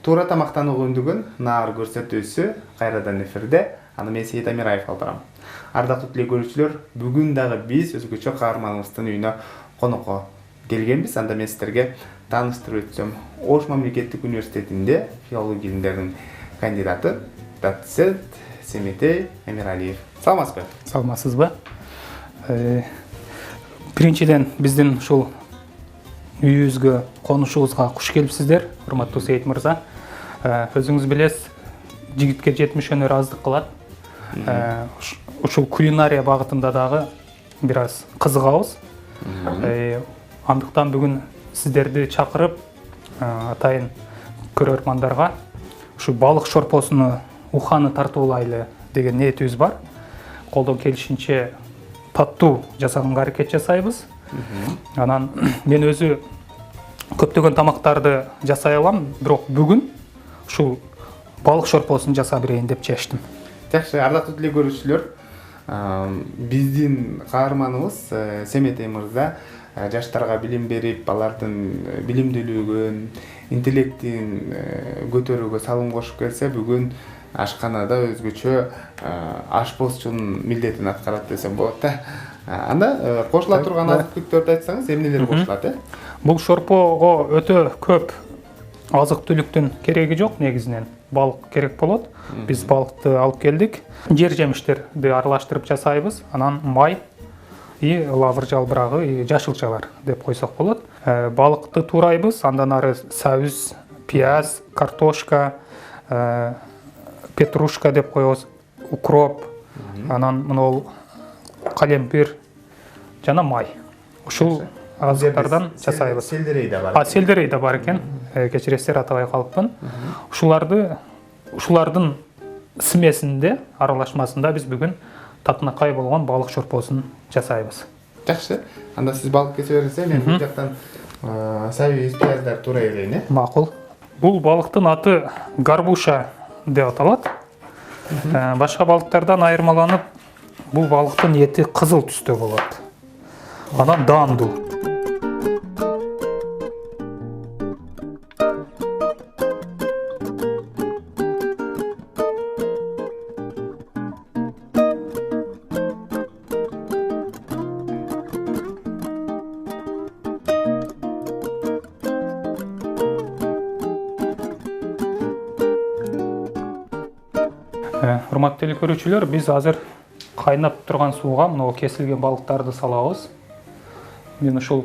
Туура тамактануу көндүгүн наар көрсөтүүсү кайрадан эфирде. Аны мен Сейит Амираев алып барам. Ардактуу көрүүчүлөр, бүгүн дагы биз өзгөчө каарманыбыздын үйүнө конокко келгенбиз. Анда мен сиздерге тааныштырып өтсөм, Ош мамлекеттик университетинде филология илимдеринин кандидаты, доцент Семетей Амиралиев. Саламатсызбы? Саламатсызбы? Биринчиден биздин ушул үйүбүзгө, конушубузга куш келипсиздер, урматтуу Сейит мырза. Өзүңүз билесиз, жигитке 70 өнөр аздык кылат. Ушул кулинария багытында дагы бир аз кызыгабыз. Андыктан бүгүн сиздерди чакырып, атайын көрөрмандарга ушу балык шорпосуну уханы тартуулайлы деген ниетибиз бар. Колдон келишинче таттуу жасаганга аракет жасайбыз. Анан мен өзү көптөгөн тамактарды жасай алам, бирок бүгүн ушул балык шорпосун жасап берейин деп чечтим. Жакшы, ардактуу көрүүчүлөр, биздин каарманыбыз Семетей мырза жаштарга билим берип, алардын билимдүүлүгүн, интеллектин көтөрүүгө салым кошуп келсе, бүгүн ашканада өзгөчө ашпозчунун милдетин аткарат десем болот да. Анда кошула турган азык-түлүктөрдү айтсаңыз, эмнелер кошулат? Бул шорпого өтө көп азык-түлүктүн кереги жок, негизинен балык керек болот. Биз балыкты алып келдик. Жер жемиштерди аралаштырып жасайбыз. Анан май, лавр жалбырагы, жашылчалар деп койсок болот. Балыкты туурайбыз, андан ары сабыз, пияз, картошка, петрушка деп коебуз, укроп, анан монол калемпир жана май. Ушул азыктардан жасайбыз. Селдерей да бар. Селдерей да бар экен. Кечиресиздер, атабай калыпмын. Ушулардын смесинде, аралашмасында биз бүгүн татынакай болгон балык шорпосун жасайбыз. Жакшы. Анда сиз балык кесе берсеңиз, мен бул жактан сабыз, пияздарды туурай элейин. Макул. Бул балыктын аты горбуша деп аталат. Башка балыктардан айырмаланып, бул балыктын эти кызыл түстө болот. Анан даамдуу. Урматтуу көрүүчүлөр, биз азыр кайнап турган сууга мына кесилген балыктарды салабыз. Мен ушул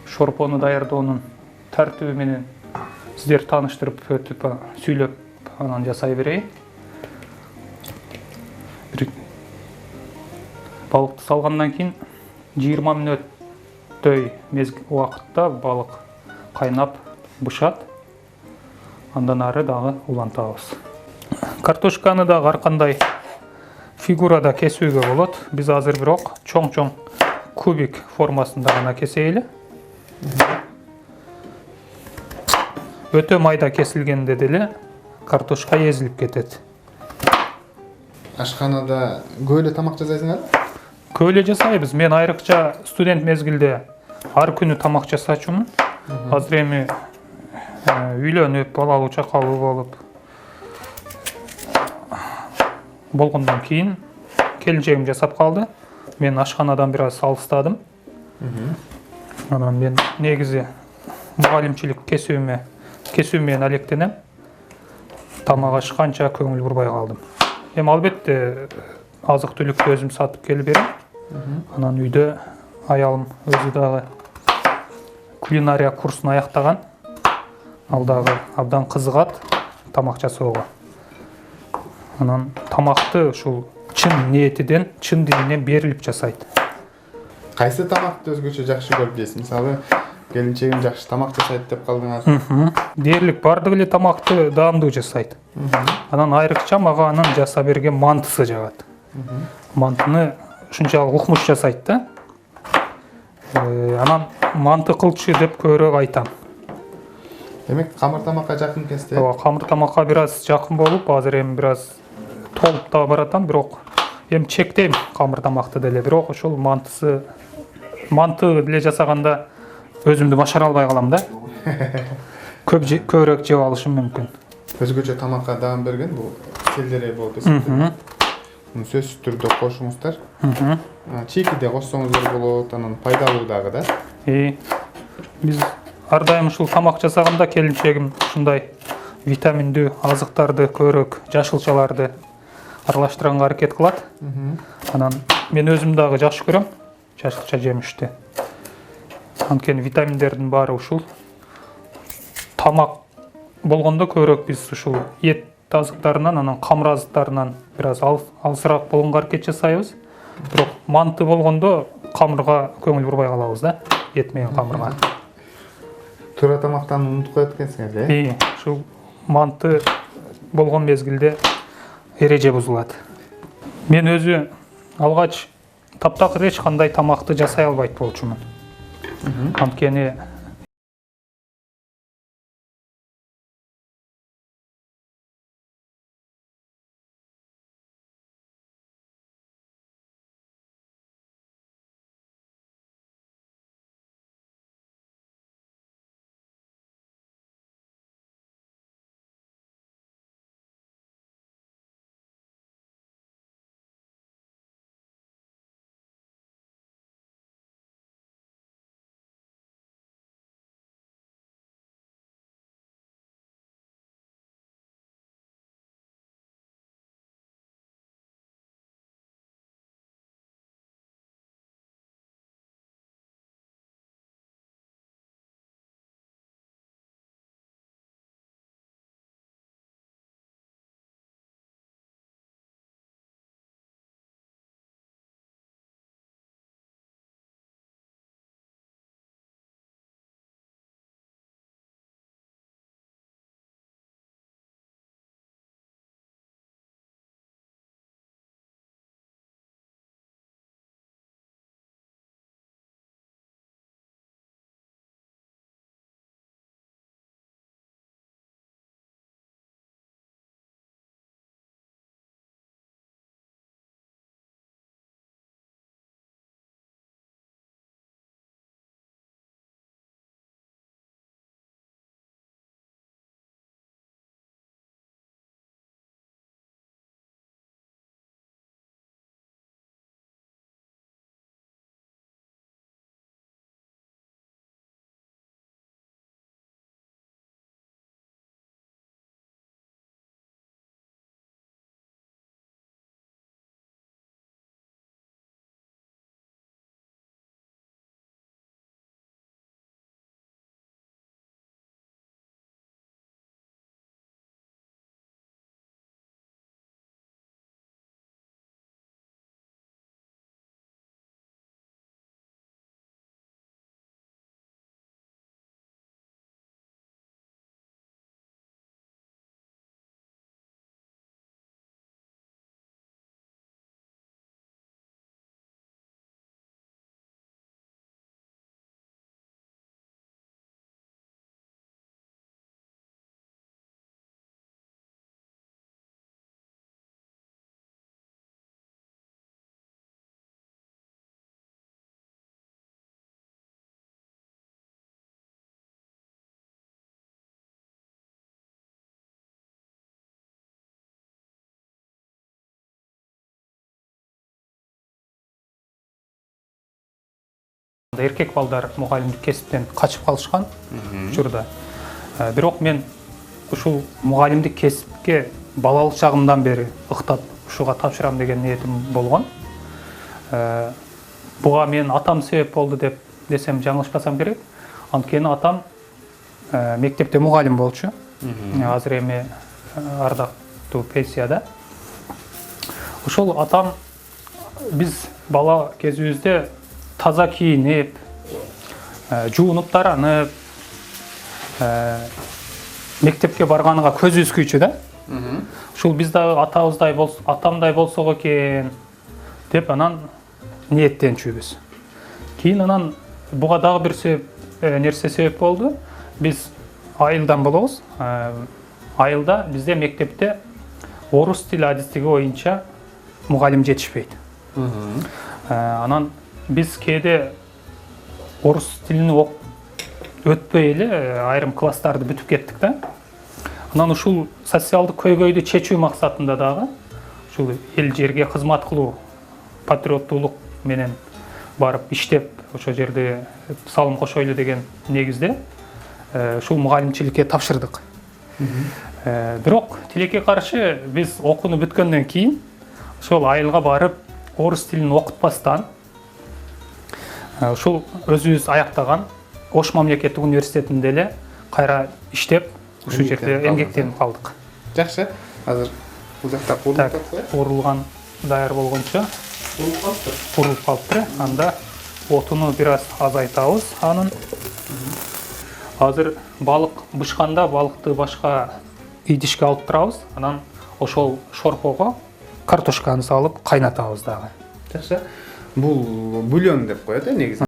шорпону даярдоонун тартиби менен сиздер тааныштырып өтүп, сүйлөп анан жасай берейин. Балыкты салгандан кийин 20 мүнөттөй убакытта балык кайнап бышат. Андан ары дагы улантабыз. Картошканы да ар кандай фигурада кесүүгө болот. Биз азыр бирок чоң-чоң кубик формасында гана кесейли. Өтө майда кесилгенде деле картошка эзилип кетет. Ашканада көп эле тамак жасайсыңар? Көп эле жасайбыз. Мен айрыкча студент мезгилде ар күнү тамак жасачумун. Азыр эми үйлөнүп, балалуу чакалуу болуп болгондон кийин келинчегим жасап калды. Мен ашканадан бир аз алыстадым. Анан мен негизи мугалимчилик кесүү менен алектенем. Тамак ашканча көңүл бурбай калдым. Эми албетте азык-түлүктү өзүм сатып келип берем. Анан үйдө аялым өзү дагы кулинария курсун аяктаган. Ал дагы абдан кызыгат тамак жасоого. Анан тамакты ушул чын ниетиден, чын дилинен берилип жасайт. Кайсы тамакты өзгөчө жакшы көрүп жейсиз? Мисалы, келинчегим жакшы тамак жасайт деп калдыңар. Дээрлик бардык эле тамакты даамдуу жасайт. Анан айрыкча мага анын жасап берген мантысы жагат. Мантыны ушунчалык укмуш жасайт да. Анан манты кылчы деп көбүрөөк айтам. Демек, камыр тамакка жакын экенсиз. Ооба, камыр тамакка бир аз жакын болуп, азыр эми бир аз толуп да баратам, бирок эми чектейм камыр тамакты деле, бирок ошол манты деле жасаганда өзүмдү башара албай калам да. Көбүрөөк жеп алышым мүмкүн. Өзгөчө тамакка даам берген бул селдерей болуп эсептелет. Муну сөзсүз түрдө кошуңуздар. Чийки да кошсоңуздар болот, анан пайдалуу дагы да. Биз ар дайым ушул тамак жасаганда келинчегим ушундай витаминдүү азыктарды, көбүрөөк жашылчаларды аралаштырганга аракет кылат. Анан мен өзүм дагы жакшы көрөм жашылча жемишти. Анткени витаминдердин баары ушул. Тамак болгондо көбүрөөк биз ушул эт азыктарынан, анан камыр азыктарынан бир аз алысыраак болгонго аракет жасайбыз. Бирок манты болгондо камырга көңүл бурбай калабыз да, эт менен камырга. Туура тамактан унутуп коет экенсиңер, э? Ушул манты болгон мезгилде эреже бузулат. Мен өзү алгач таптакыр эч кандай тамакты жасай албайт болчумун. Анткени эркек балдар мугалимдик кесиптен качып калышкан учурда. Бирок мен ушул мугалимдик кесипке балалык чагымдан бери ыктап ушуга тапшырам деген ниетим болгон. Буга мен атам себеп болду деп десем жаңылышпасам керек. Анткени атам мектепте мугалим болчу. Азыр эми ардактуу пенсияда. Ошол атам биз бала кезибизде таза кийинип, жуунуп таранып, мектепке барганга көзүбүз күйчү да. Ушул биз дагы атамдай болсок экен деп анан ниеттенчүбүз. Кийин анан буга дагы бир нерсе себеп болду. Биз айылдан болобуз. Айылда бизде мектепте орус тили адистиги боюнча мугалим жетишпейт. Анан биз кээде орус тилин өтпөй эле айрым класстарды бүтүп кеттик да. Анан ушул социалдык көйгөйдү чечүү максатында дагы ушул эл жерге кызмат кылуу, патриоттуулук менен барып иштеп, ошол жерде салым кошойлу деген негизде ушул мугалимчиликке тапшырдык. Бирок тилекке каршы биз окууну бүткөндөн кийин ошол айылга барып орус тилин окутпастан ушул өзүбүз аяктаган Ош мамлекеттик университетинде эле кайра иштеп, ушул жерде эмгектенип калдык. Жакшы. Азыр бул жакта курулган даяр болгончо курулуп калыптыр. Анда отуну бир аз азайтабыз. Анын азыр балык бышканда балыкты башка идишке алып турабыз. Анан ошол шорпого картошканы салып кайнатабыз дагы. Жакшы. Бул бульон деп коет негизи.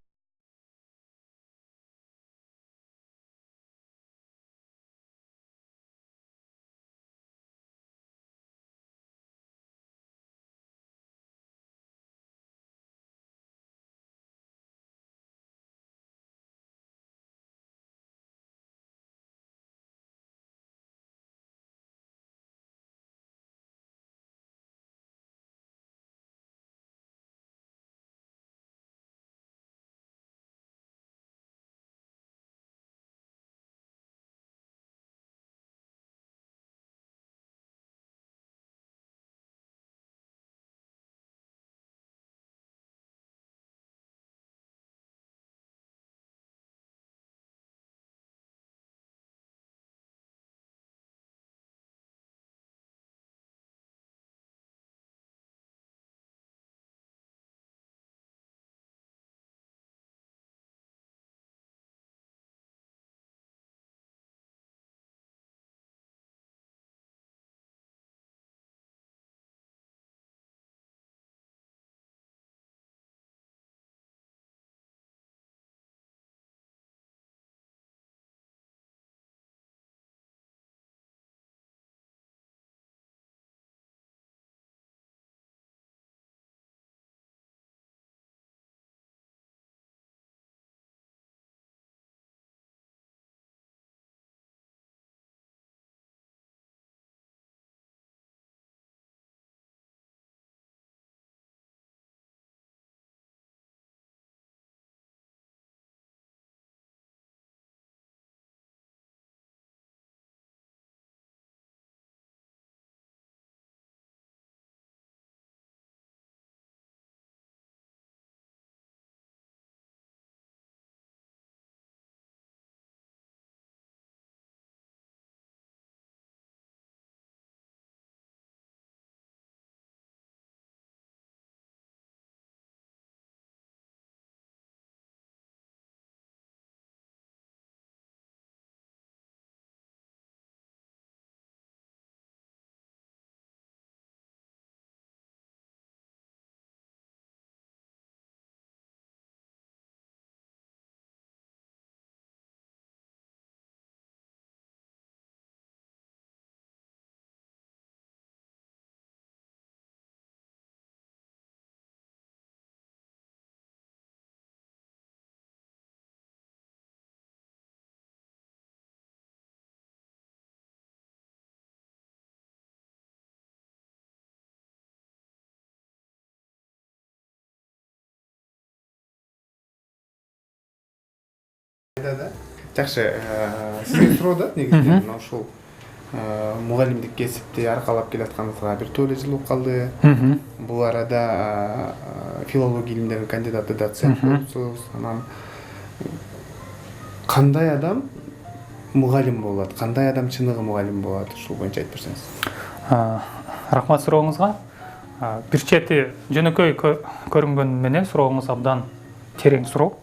Жакшы, сизге суроодо негизи мына ушул мугалимдик кесипти аркалап келатканыңызга бир 4 жыл болуп калды. Бул арада филология илимдеринин кандидаты, доцент болупсуз. Анан кандай адам мугалим болот? Кандай адам чыныгы мугалим болот? Ушул боюнча айтып берсеңиз. Рахмат сурооңузга. Бир чети жөнөкөй көрүнгөнү менен сурооңуз абдан терең суроо.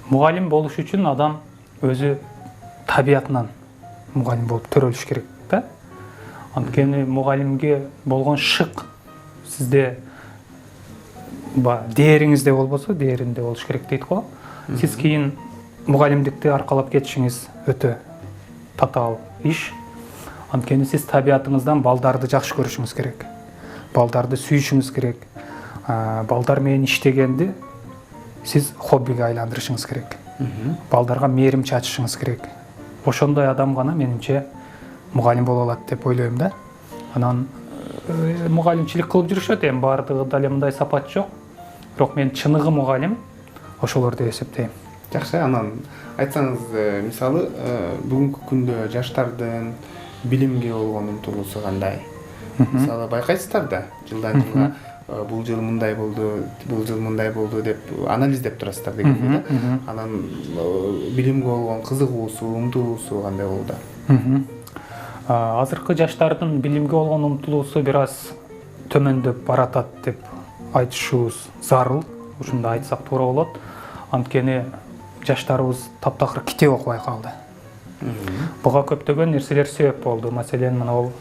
Мугалим болуш үчүн адам өзү табиятынан мугалим болуп төрөлүш керек да. Анткени мугалимге болгон шык сизде дээриңизде болбосо, дээринде болуш керек дейт го. Сиз кийин мугалимдикти аркалап кетишиңиз өтө татаал иш. Анткени сиз табиятыңыздан балдарды жакшы көрүшүңүз керек. Балдарды сүйүшүңүз керек. Балдар менен иштегенди сиз хоббиге айландырышыңыз керек. балдарга мээрим чачышыңыз керек. Ошондой адам гана менимче мугалим боло алат деп ойлойм да. Анан мугалимчилик кылып жүрүшөт, эми баардыгы дале мындай сапат жок. Бирок мен чыныгы мугалим ошолор деп эсептейм. Жакшы, анан айтсаңыз, мисалы, бүгүнкү күндө жаштардын билимге болгон умтулуусу кандай? Мисалы, байкайсыздар да, жылдан жылга бул жыл мындай болду, бул жыл мындай болду деп анализдеп турасыздар дегендей да. Анан билимге болгон кызыгуусу, умтулуусу кандай болду? Азыркы жаштардын билимге болгон умтулуусу бир аз төмөндөп баратат деп айтышыбыз зарыл. Ушундай айтсак туура болот. Анткени жаштарыбыз таптакыр китеп окубай калды. Буга көптөгөн нерселер себеп болду. Маселен, мына бул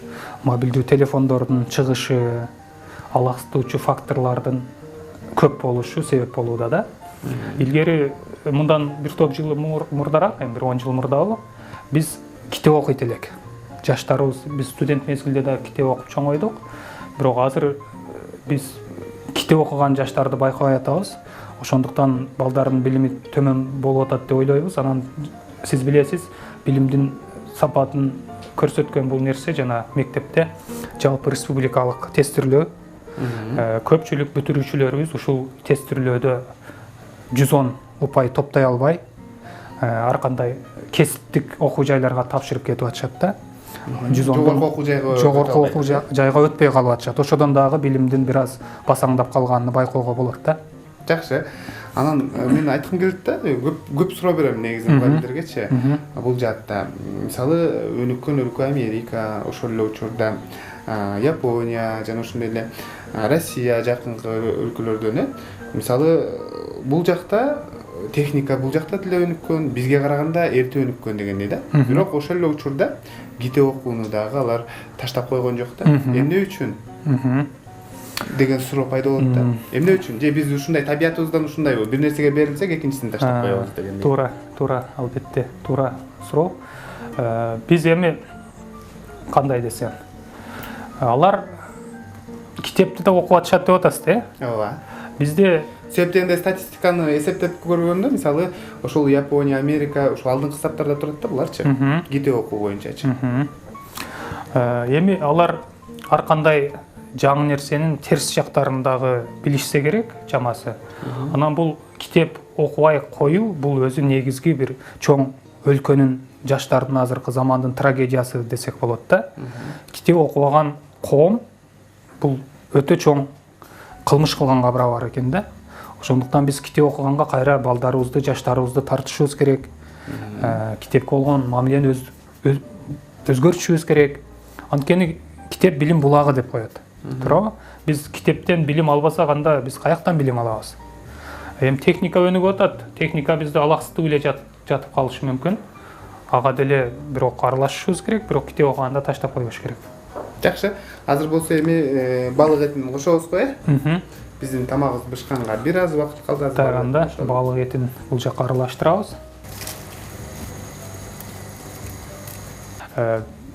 мобилдүү телефондордун чыгышы, алаксытуучу факторлордун көп болушу себеп болууда да. Илгери мындан бир топ жыл мурдараак, эми бир 10 жыл мурдабы, биз китеп окуйт элек. Жаштарыбыз, биз студент мезгилде да китеп окуп чоңойдук. Бирок азыр биз китеп окуган жаштарды байкабай атабыз. Ошондуктан балдардын билими төмөн болуп атат деп ойлойбуз. Анан сиз билесиз, билимдин сапатын көрсөткөн бул нерсе жана мектепте жалпы республикалык тестирлөө. Көпчүлүк бүтүрүүчүлөрүбүз ушул тестирлөөдө 110 упай топтой албай, ар кандай кесиптик окуу жайларга тапшырып кетип атышат да. Жогорку окуу жайга өтпөй калып атышат. Ошодон дагы билимдин бир аз басаңдап калганын байкоого болот да. Жакшы. Анан мен айткым келет да, көп суроо берем негизи мугалимдергечи. Бул жаатта, мисалы, өнүккөн өлкө Америка, ошол эле учурда Япония жана ошондой эле Россия жакынкы өлкөлөрдөн, мисалы, бул жакта техника бул жакта деле өнүккөн, бизге караганда эрте өнүккөн дегендей да. Бирок ошол эле учурда китеп окууну дагы алар таштап койгон жок да. Эмне үчүн? Деген суроо пайда болот да. Эмне үчүн? Же биз ушундай табиятыбыздан ушундайбы? Бир нерсеге берилсек, экинчисин таштап коебуз дегендей. Туура, албетте, туура суроо. Биз эми кандай десем, алар китепти да окуп атышат деп атасыз, Ооба. Бизде Себептен статистиканы эсептеп көргөндө, мисалы, ошол Япония, Америка, ошол алдыңкы саптарда турат да буларчы. Китеп окуу боюнчачы. Эми алар ар кандай жаңы нерсенин терс жактарын дагы билишсе керек, чамасы. Анан бул китеп окубай коюу бул өзү негизги бир чоң өлкөнүн, жаштардын азыркы замандын трагедиясы десек болот да. Китеп окубаган коом бул өтө чоң кылмыш кылганга барабар экен да. Ошондуктан биз китеп окуганга кайра балдарыбызды, жаштарыбызды тартышыбыз керек. Китепке болгон мамилени өзгөртүшүбүз керек. Анткени китеп билим булагы деп коет. Туурабы? Биз китептен билим албасак, анда биз каяктан билим алабыз? Эми техника өнүгүп атат. Техника бизди алаксытып эле жатып калышы мүмкүн. Ага деле бирок аралашышыбыз керек, бирок китеп окуганда таштап койбош керек. Жакшы. Азыр болсо эми балык этин кошобуз го, Биздин тамагыбыз бышканга бир аз убакыт калды. Таганда балык этин бул жакка аралаштырабыз.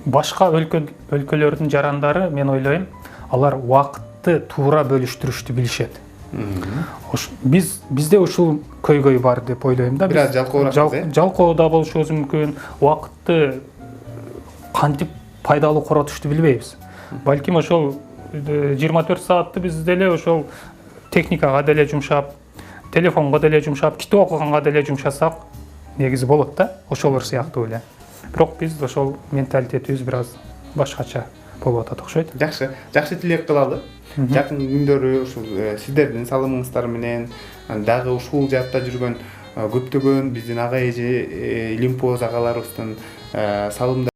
Башка өлкөлөрдүн жарандары, мен ойлойм, алар убакытты туура бөлүштүрүштү билишет. Бизде ушул көйгөй бар деп ойлойм да. Бир аз жалкообураак. Жалкоо да болушубуз мүмкүн. Убакытты кантип пайдалуу коротушту билбейбиз. Балким ошол 24 саатты биз деле ошол техникага деле жумшап, телефонго деле жумшап, китеп окуганга деле жумшасак, негизи болот да. Ошолор сыяктуу эле. Бирок биз ошол менталитетибиз бир аз башкача болуп атат окшойт. Жакшы тилек кылалы. Жакын күндөрү ушул сиздердин салымыңыздар менен дагы ушул жаатта жүргөн көптөгөн биздин ага эже, илимпоз агаларыбыздын салымдары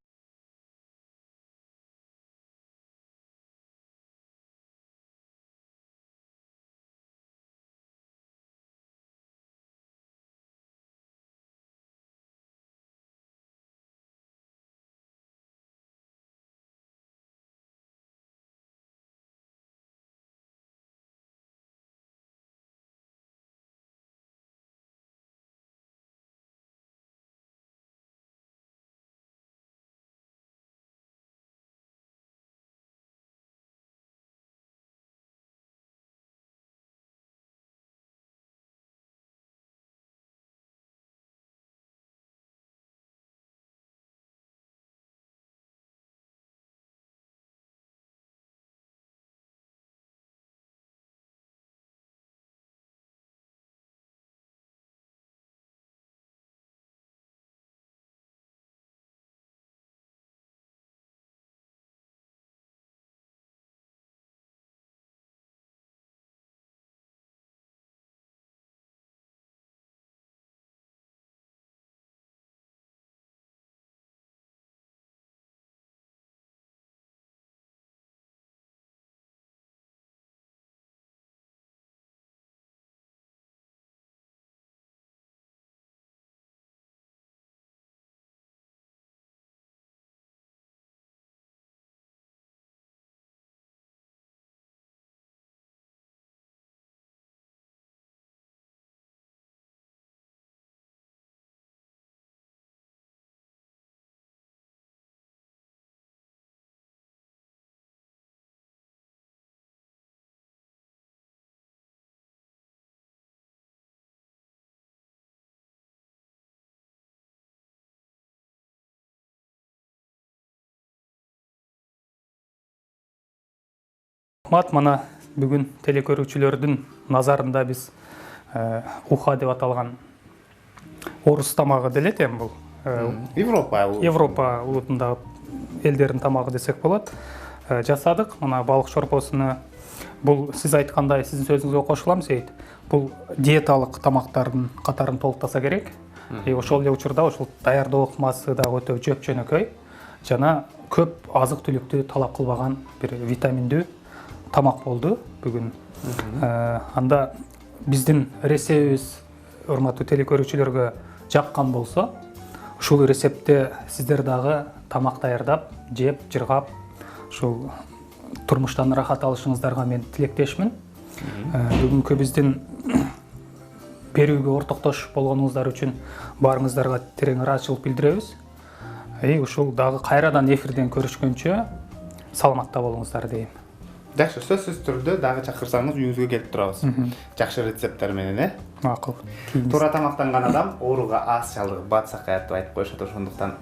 Мана бүгін телекөрүүчүлөрдүн назарында біз уха деп аталган орус тамагы делет эми бул. Европа улутундагы элдердин тамагы десек болот. Жасадык. Мына балык шорпосуну бул сиз айткандай, сиздин сөзүңүзгө кошулам Сейит. Бул диеталык тамактардын катарын толуктаса керек. Ошол эле учурда ошол даярдоо ыкмасы дагы өтө жөнөкөй жана көп азык түлүктү талап кылбаган бир витаминдүү тамак болду бүгүн. Анда биздин рецептибиз урматтуу телекөрүүчүлөргө жаккан болсо, ушул рецептте сиздер дагы тамак даярдап, жеп, жыргап, ушул турмуштан рахат алышыңыздарга мен тилектешмин. Бүгүнкү биздин берүүгө ортоктош болгонуңуздар үчүн баарыңыздарга терең ыраазычылык билдиребиз. Ушул дагы кайрадан эфирден көрүшкөнчө саламатта болуңуздар дейм. Жакшы, сөзсүз түрдө дагы чакырсаңыз үйүңүзгө келип турабыз. Жакшы рецепттер менен, Макул. Туура тамактанган адам ооруга аз чалдыгып, батсак каят деп айтып коюшат. Ошондуктан